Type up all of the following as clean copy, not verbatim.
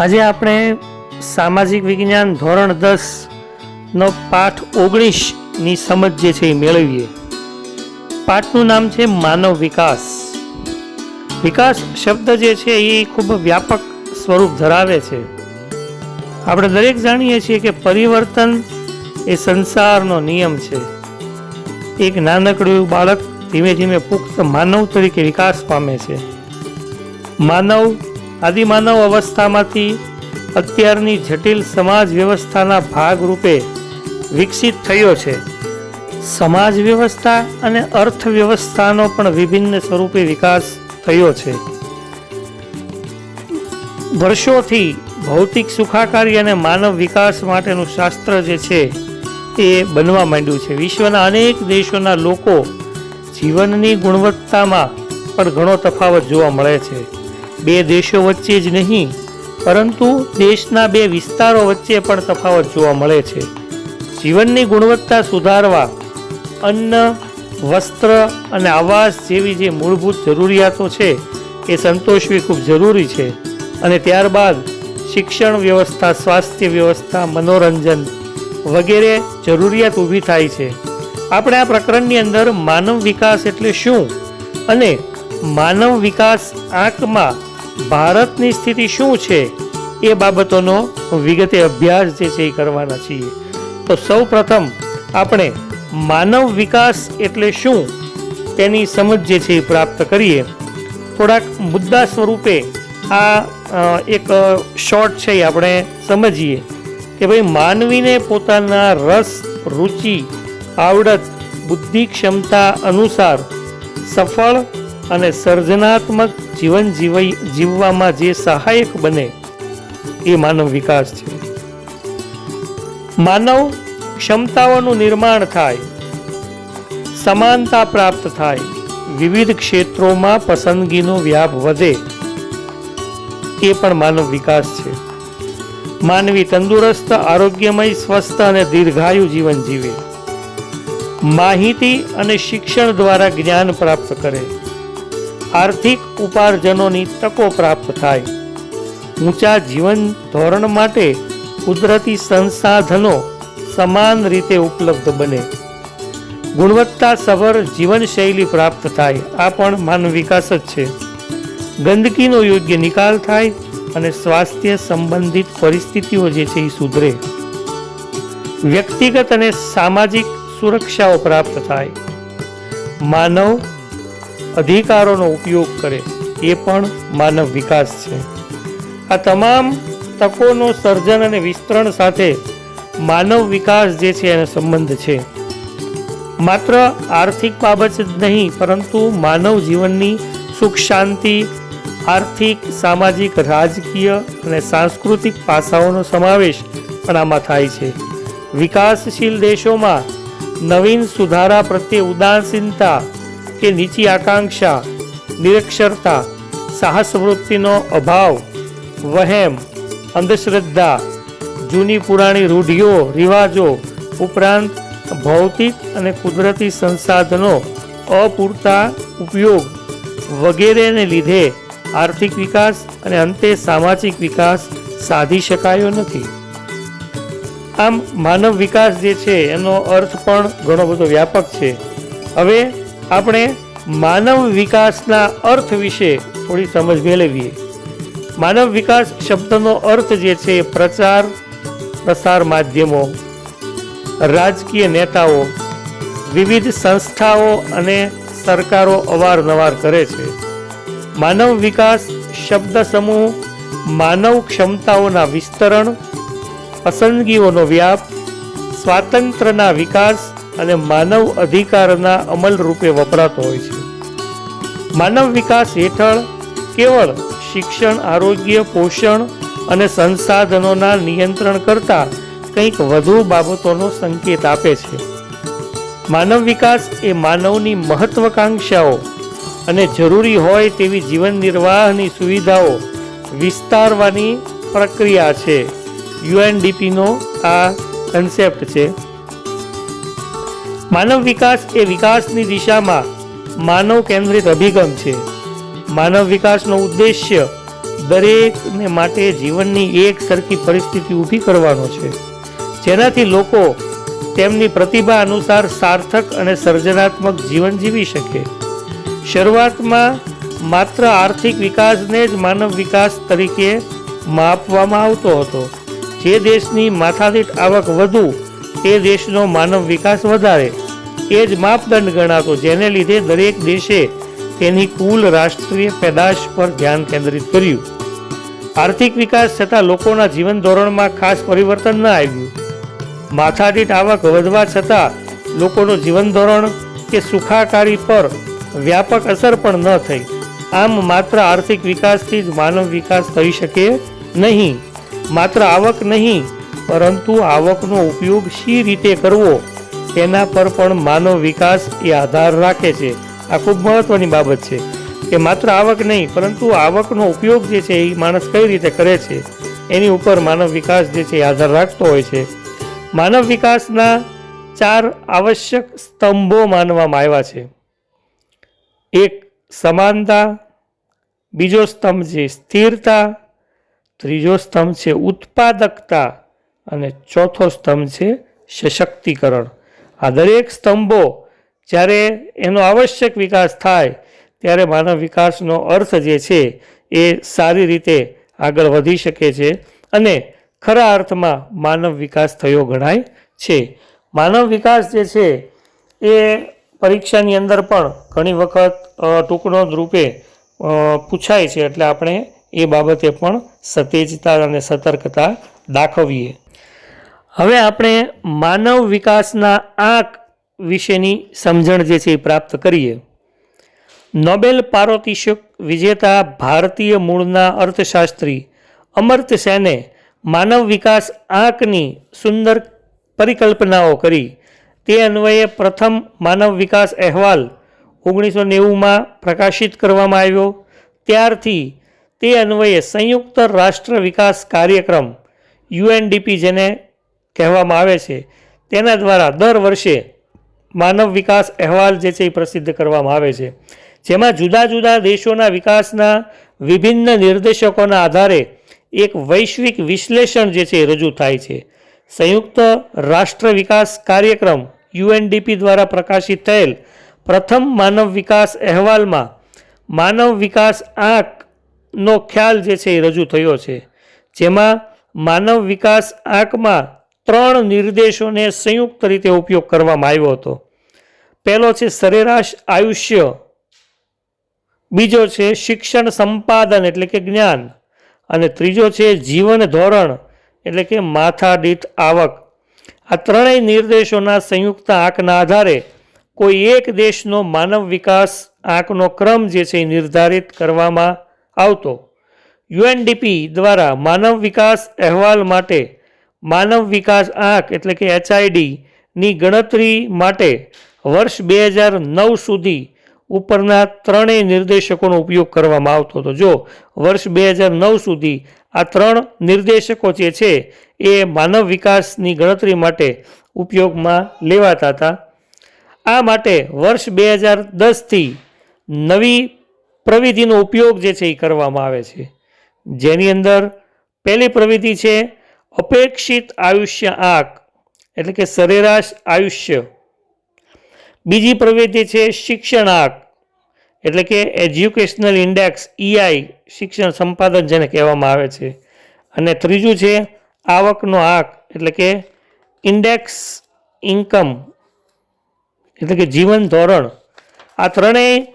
આજે આપણે સામાજિક વિજ્ઞાન ધોરણ 10 નો પાઠ 19 ની સમજ જે છે એ મેળવીએ. પાઠનું નામ છે માનવ વિકાસ. વિકાસ શબ્દ જે છે એ ખૂબ વ્યાપક સ્વરૂપ ધરાવે છે. આપણે દરેક જાણીએ છીએ કે પરિવર્તન એ સંસારનો નિયમ છે. એક નાનકડું બાળક ધીમે ધીમે પુખ્ત માનવ તરીકે વિકાસ પામે છે. માનવ આદિમાનવ અવસ્થામાંથી અત્યારની જટિલ સમાજ વ્યવસ્થાના ભાગરૂપે વિકસિત થયો છે. સમાજ વ્યવસ્થા અને અર્થવ્યવસ્થાનો પણ વિભિન્ન સ્વરૂપે વિકાસ થયો છે. વર્ષોથી ભૌતિક સુખાકારી અને માનવ વિકાસ માટેનું શાસ્ત્ર જે છે એ બનવા માંડ્યું છે. વિશ્વના અનેક દેશોના લોકો જીવનની ગુણવત્તામાં પણ ઘણો તફાવત જોવા મળે છે. બે દેશો વચ્ચે જ નહીં પરંતુ દેશના બે વિસ્તારો વચ્ચે પણ તફાવત જોવા મળે છે. જીવનની ગુણવત્તા સુધારવા અન્ન, વસ્ત્ર અને આવાસ જેવી જે મૂળભૂત જરૂરિયાતો છે એ સંતોષવી ખૂબ જરૂરી છે. અને ત્યારબાદ શિક્ષણ વ્યવસ્થા, સ્વાસ્થ્ય વ્યવસ્થા, મનોરંજન વગેરે જરૂરિયાત ઊભી થાય છે. આપણે આ પ્રકરણની અંદર માનવ વિકાસ એટલે શું અને માનવ વિકાસ આંકમાં ભારતની સ્થિતિ શું છે એ બાબતોનો વિગતે અભ્યાસ જે છે એ કરવાના છીએ. તો સૌ પ્રથમ આપણે માનવ વિકાસ એટલે શું તેની સમજ જે છે એ પ્રાપ્ત કરીએ. થોડાક મુદ્દા સ્વરૂપે આ એક શોર્ટ છે એ આપણે સમજીએ કે ભાઈ માનવીને પોતાના રસ, રુચિ, આવડત, બુદ્ધિ, ક્ષમતા અનુસાર સફળ અને સર્જનાત્મક જીવન જીવવામાં જે સહાયક બને એ માનવ વિકાસ છે. માનવ ક્ષમતાઓનું નિર્માણ થાય, સમાનતા પ્રાપ્ત થાય, વિવિધ ક્ષેત્રોમાં પસંદગીનો વ્યાપ વધે એ પણ માનવ વિકાસ છે. માનવી તંદુરસ્ત, આરોગ્યમય, સ્વસ્થ અને દીર્ઘાયુ જીવન જીવે. માહિતી અને શિક્ષણ દ્વારા જ્ઞાન પ્રાપ્ત કરે. આર્થિક ઉપાર્જનોની તકો પ્રાપ્ત થાય. ઊંચા જીવન ધોરણ માટે કુદરતી સંસાધનો સમાન રીતે ઉપલબ્ધ બને. ગુણવત્તાસભર જીવનશૈલી પ્રાપ્ત થાય. આ પણ માનવ વિકાસ જ છે. ગંદકીનો યોગ્ય નિકાલ થાય અને સ્વાસ્થ્ય સંબંધિત પરિસ્થિતિઓ જે છે એ સુધરે. વ્યક્તિગત અને સામાજિક સુરક્ષાઓ પ્રાપ્ત થાય. માનવ અધિકારોનો ઉપયોગ કરે એ પણ માનવ વિકાસ છે. આ તમામ તકોનો સર્જન અને વિસ્તરણ સાથે માનવ વિકાસ જે છે એનો સંબંધ છે. માત્ર આર્થિક બાબત જ નહીં પરંતુ માનવ જીવનની સુખ શાંતિ, આર્થિક, સામાજિક, રાજકીય અને સાંસ્કૃતિક પાસાઓનો સમાવેશ પણ આમાં થાય છે. વિકાસશીલ દેશોમાં નવીન સુધારા પ્રત્યે ઉદાસીનતા કે નીચી આકાંક્ષા, નિરક્ષરતા, સાહસ વૃત્તિનો અભાવ, વહેમ, અંધશ્રદ્ધા, જૂની પુરાણી રૂઢિઓ રિવાજો ઉપરાંત ભૌતિક અને કુદરતી સંસાધનો અપૂરતા ઉપયોગ વગેરેને લીધે આર્થિક વિકાસ અને અંતે સામાજિક વિકાસ સાધી શકાયો નથી. આમ માનવ વિકાસ જે છે એનો અર્થ પણ ઘણો બધો વ્યાપક છે. હવે આપણે માનવ વિકાસના અર્થ વિશે થોડી સમજ મેળવીએ. માનવ વિકાસ શબ્દનો અર્થ જે છે પ્રચાર પ્રસાર માધ્યમો, રાજકીય નેતાઓ, વિવિધ સંસ્થાઓ અને સરકારો અવારનવાર કરે છે. માનવ વિકાસ શબ્દ સમૂહ માનવ ક્ષમતાઓના વિસ્તરણ, પસંદગીઓનો વ્યાપ, સ્વાતંત્ર્યના વિકાસ અને માનવ અધિકારના અમલ રૂપે વપરાતો હોય છે. માનવ વિકાસ હેઠળ કેવળ શિક્ષણ, આરોગ્ય, પોષણ અને સંસાધનોના નિયંત્રણ કરતાં કંઈક વધુ બાબતોનો સંકેત આપે છે. માનવ વિકાસ એ માનવની મહત્વાકાંક્ષાઓ અને જરૂરી હોય તેવી જીવન નિર્વાહની સુવિધાઓ વિસ્તારવાની પ્રક્રિયા છે. યુએનડીપીનો આ કન્સેપ્ટ છે. માનવ વિકાસ એ વિકાસની દિશામાં માનવ કેન્દ્રિત અભિગમ છે. માનવ વિકાસનો ઉદ્દેશ્ય દરેકને માટે જીવનની એક સરખી પરિસ્થિતિ ઊભી કરવાનો છે, જેનાથી લોકો તેમની પ્રતિભા અનુસાર સાર્થક અને સર્જનાત્મક જીવન જીવી શકે. શરૂઆતમાં માત્ર આર્થિક વિકાસને જ માનવ વિકાસ તરીકે માપવામાં આવતો હતો. જે દેશની માથાદીઠ આવક વધુ તે દેશનો માનવ વિકાસ વધારે એ જ માપદંડ ગણાતો, જેને લીધે દરેક દેશે તેની કુલ રાષ્ટ્રીય પેદાશ પર ધ્યાન કેન્દ્રિત કર્યું. આર્થિક વિકાસ છતાં લોકોના જીવન ધોરણમાં ખાસ પરિવર્તન ન આવ્યું. માથાદીઠ આવક વધવા છતાં લોકોનું જીવન ધોરણ કે સુખાકારી પર વ્યાપક અસર પણ ન થઈ. આમ માત્ર આર્થિક વિકાસથી જ માનવ વિકાસ થઈ શકે નહીં. માત્ર આવક નહીં, પરંતુ આવકનો ઉપયોગ શી રીતે કરવો તેના પર પણ માનવ વિકાસ એ આધાર રાખે છે. આ ખૂબ મહત્વની બાબત છે કે માત્ર આવક નહીં, પરંતુ આવકનો ઉપયોગ જે છે એ માણસ કઈ રીતે કરે છે એની ઉપર માનવ વિકાસ જે છે એ આધાર રાખતો હોય છે. માનવ વિકાસના 4 આવશ્યક સ્તંભો માનવામાં આવ્યા છે. એક સમાનતા, બીજો સ્તંભ છે સ્થિરતા, ત્રીજો સ્તંભ છે ઉત્પાદકતા અને ચોથો સ્તંભ છે સશક્તિકરણ. આ દરેક સ્તંભો જ્યારે એનો આવશ્યક વિકાસ થાય ત્યારે માનવ વિકાસનો અર્થ જે છે એ સારી રીતે આગળ વધી શકે છે અને ખરા અર્થમાં માનવ વિકાસ થયો ગણાય છે. માનવ વિકાસ જે છે એ પરીક્ષાની અંદર પણ ઘણી વખત ટૂંકનોંધ રૂપે પૂછાય છે, એટલે આપણે એ બાબતે પણ સતેજતા અને સતર્કતા દાખવીએ. હવે આપણે માનવ વિકાસના આંક વિશેની સમજણ જે છે એ પ્રાપ્ત કરીએ. નોબેલ પારિતોષિક વિજેતા ભારતીય મૂળના અર્થશાસ્ત્રી અમર્ત્ય સેને માનવ વિકાસ આંકની સુંદર પરિકલ્પનાઓ કરી. તે અન્વયે પ્રથમ માનવ વિકાસ અહેવાલ 1990માં પ્રકાશિત કરવામાં આવ્યો. ત્યારથી તે અન્વયે સંયુક્ત રાષ્ટ્ર વિકાસ કાર્યક્રમ UNDP જેને કહેવામાં આવે છે તેના દ્વારા દર વર્ષે માનવ વિકાસ અહેવાલ જે છે એ પ્રસિદ્ધ કરવામાં આવે છે, જેમાં જુદા જુદા દેશોના વિકાસના વિભિન્ન નિર્દેશકોના આધારે એક વૈશ્વિક વિશ્લેષણ જે છે એ રજૂ થાય છે. સંયુક્ત રાષ્ટ્ર વિકાસ કાર્યક્રમ UNDP દ્વારા પ્રકાશિત થયેલ પ્રથમ માનવ વિકાસ અહેવાલમાં માનવ વિકાસ આંકનો ખ્યાલ જે છે એ રજૂ થયો છે, જેમાં માનવ વિકાસ આંકમાં 3 નિર્દેશોને સંયુક્ત રીતે ઉપયોગ કરવામાં આવ્યો હતો. પહેલો છે સરેરાશ આયુષ્ય, બીજો છે શિક્ષણ સંપાદન એટલે કે જ્ઞાન, અને ત્રીજો છે જીવન ધોરણ એટલે કે માથાદીઠ આવક. આ ત્રણેય નિર્દેશોના સંયુક્ત આંકના આધારે કોઈ એક દેશનો માનવ વિકાસ આંકનો ક્રમ જે છે એ નિર્ધારિત કરવામાં આવતો. UNDP દ્વારા માનવ વિકાસ અહેવાલ માટે માનવ વિકાસ આંક એટલે કે HID ની ગણતરી માટે વર્ષ 2009 સુધી ઉપરના ત્રણેય નિર્દેશકોનો ઉપયોગ કરવામાં આવતો હતો. જો વર્ષ 2009 સુધી આ 3 નિર્દેશકો જે છે એ માનવ વિકાસની ગણતરી માટે ઉપયોગમાં લેવાતા હતા. આ માટે વર્ષ 2010થી નવી પ્રવિધિનો ઉપયોગ જે છે એ કરવામાં આવે છે, જેની અંદર પહેલી પ્રવિધિ છે અપેક્ષિત આયુષ્ય આંક એટલે કે સરેરાશ આયુષ્ય, બીજી પ્રવૃત્તિ છે શિક્ષણ આંક એટલે કે એજ્યુકેશનલ ઇન્ડેક્સ EI શિક્ષણ સંપાદન જેને કહેવામાં આવે છે, અને ત્રીજું છે આવકનો આંક એટલે કે ઇન્ડેક્સ ઇન્કમ એટલે કે જીવન ધોરણ. આ ત્રણેય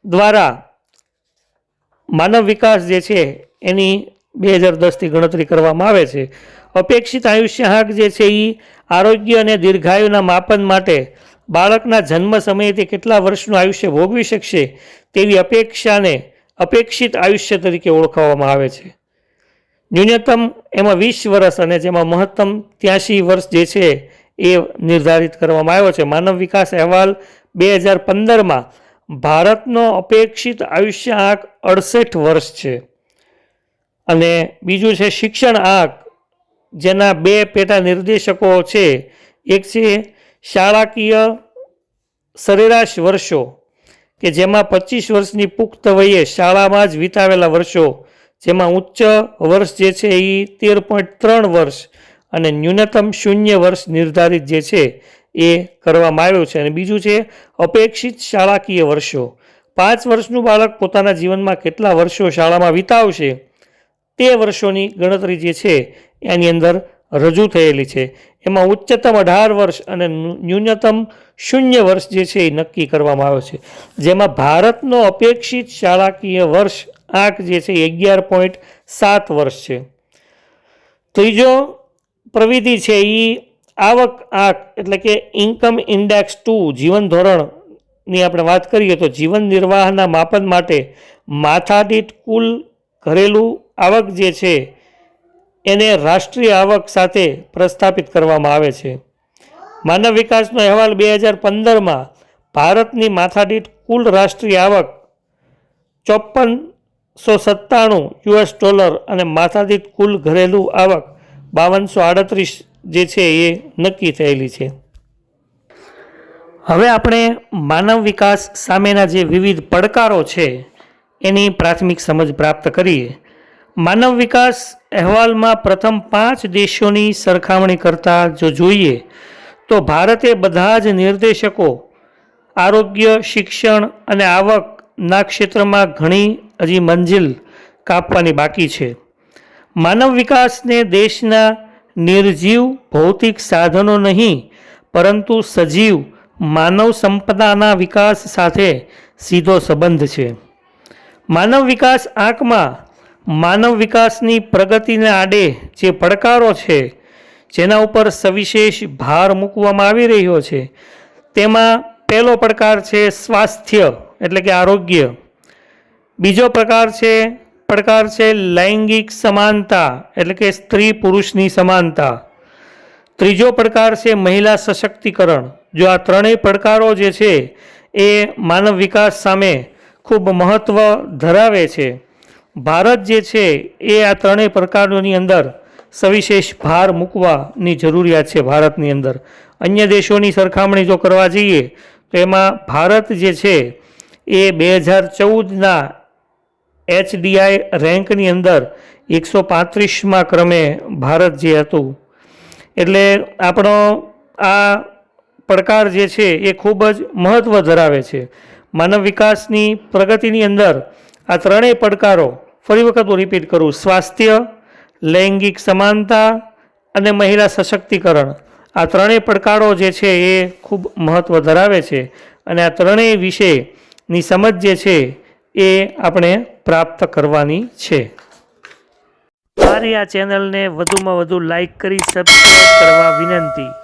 દ્વારા માનવ વિકાસ જે છે એની 2010થી ગણતરી કરવામાં આવે છે. અપેક્ષિત આયુષ્ય આંક જે છે એ આરોગ્ય અને દીર્ઘાયુના માપન માટે બાળકના જન્મ સમયે કેટલા વર્ષનું આયુષ્ય ભોગવી શકશે તેવી અપેક્ષાને અપેક્ષિત આયુષ્ય તરીકે ઓળખવામાં આવે છે. ન્યૂનતમ એમાં 20 વર્ષ અને જેમાં મહત્તમ 83 વર્ષ જે છે એ નિર્ધારિત કરવામાં આવ્યો છે. માનવ વિકાસ અહેવાલ 2015માં ભારતનો અપેક્ષિત આયુષ્ય આંક 68 વર્ષ છે. અને બીજું છે શિક્ષણ આંક, જેના 2 પેટા નિર્દેશકો છે. એક છે શાળાકીય સરેરાશ વર્ષો કે જેમાં 25 વર્ષની પુખ્ત વયે શાળામાં જ વિતાવેલા વર્ષો જેમાં ઉચ્ચ વર્ષ જે છે એ 13.3 વર્ષ અને ન્યૂનતમ 0 વર્ષ નિર્ધારિત જે છે એ કરવામાં આવ્યું છે. અને બીજું છે અપેક્ષિત શાળાકીય વર્ષો. 5 વર્ષનું બાળક પોતાના જીવનમાં કેટલા વર્ષો શાળામાં વિતાવશે તે વર્ષોની ગણતરી જે છે એની અંદર રજૂ થયેલી છે. એમાં ઉચ્ચતમ 18 વર્ષ અને ન્યૂનતમ 0 વર્ષ જે છે એ નક્કી કરવામાં આવ્યો છે. જેમાં ભારતનો અપેક્ષિત શાળાકીય વર્ષ આંક જે છે એ 11.7 વર્ષ છે. ત્રીજો પ્રવિધિ છે એ આવક આંક એટલે કે ઇન્કમ ઇન્ડેક્સ 2 જીવન ધોરણની આપણે વાત કરીએ તો જીવન નિર્વાહના માપન માટે માથાદીઠ કુલ ઘરેલું આવક જે છે એને રાષ્ટ્રીય આવક સાથે પ્રસ્થાપિત કરવામાં આવે છે. માનવ વિકાસનો અહેવાલ 2015માં ભારતની માથાદીઠ કુલ રાષ્ટ્રીય આવક $5497 અને માથાદીઠ કુલ ઘરેલું આવક 5238 જે છે એ નક્કી થયેલી છે. હવે આપણે માનવ વિકાસ સામેના જે વિવિધ પડકારો છે એની પ્રાથમિક સમજ પ્રાપ્ત કરીએ. માનવ વિકાસ અહેવાલમાં પ્રથમ 5 દેશોની સરખામણી કરતાં જો જોઈએ તો ભારતે બધા જ નિર્દેશકો આરોગ્ય, શિક્ષણ અને આવકના ક્ષેત્રમાં ઘણી હજી મંજિલ કાપવાની બાકી છે. માનવ વિકાસને દેશના નિર્જીવ ભૌતિક સાધનો નહીં પરંતુ સજીવ માનવ સંપદાના વિકાસ સાથે સીધો સંબંધ છે. માનવ વિકાસ આંકમાં માનવ વિકાસની પ્રગતિને આડે જે પડકારો છે જેના ઉપર સવિશેષ ભાર મૂકવામાં આવી રહ્યો છે તેમાં પહેલો પડકાર છે સ્વાસ્થ્ય એટલે કે આરોગ્ય. બીજો પડકાર છે લૈંગિક સમાનતા એટલે કે સ્ત્રી પુરુષની સમાનતા. ત્રીજો પડકાર છે મહિલા સશક્તિકરણ. જો આ ત્રણેય પડકારો જે છે એ માનવ વિકાસ સામે ખૂબ મહત્ત્વ ધરાવે છે. ભારત જે છે એ આ ત્રણેય પડકારોની અંદર સવિશેષ ભાર મૂકવાની જરૂરિયાત છે. ભારતની અંદર અન્ય દેશોની સરખામણી જો કરવા જઈએ તો એમાં ભારત જે છે એ 2014ના HDI રેન્કની અંદર 135મા ક્રમે ભારત જે હતું. એટલે આપણો આ પડકાર જે છે એ ખૂબ જ મહત્ત્વ ધરાવે છે. માનવ વિકાસની પ્રગતિની અંદર આ ત્રણેય પડકારો, ફરી વખત હું રિપીટ કરું, સ્વાસ્થ્ય, લૈંગિક સમાનતા અને મહિલા સશક્તિકરણ, આ ત્રણેય પડકારો જે છે એ ખૂબ મહત્ત્વ ધરાવે છે. અને આ ત્રણેય વિશેની સમજ જે છે એ આપણે પ્રાપ્ત કરવાની છે. મારી આ ચેનલને વધુમાં વધુ લાઈક કરી સબસ્ક્રાઈબ કરવા વિનંતી.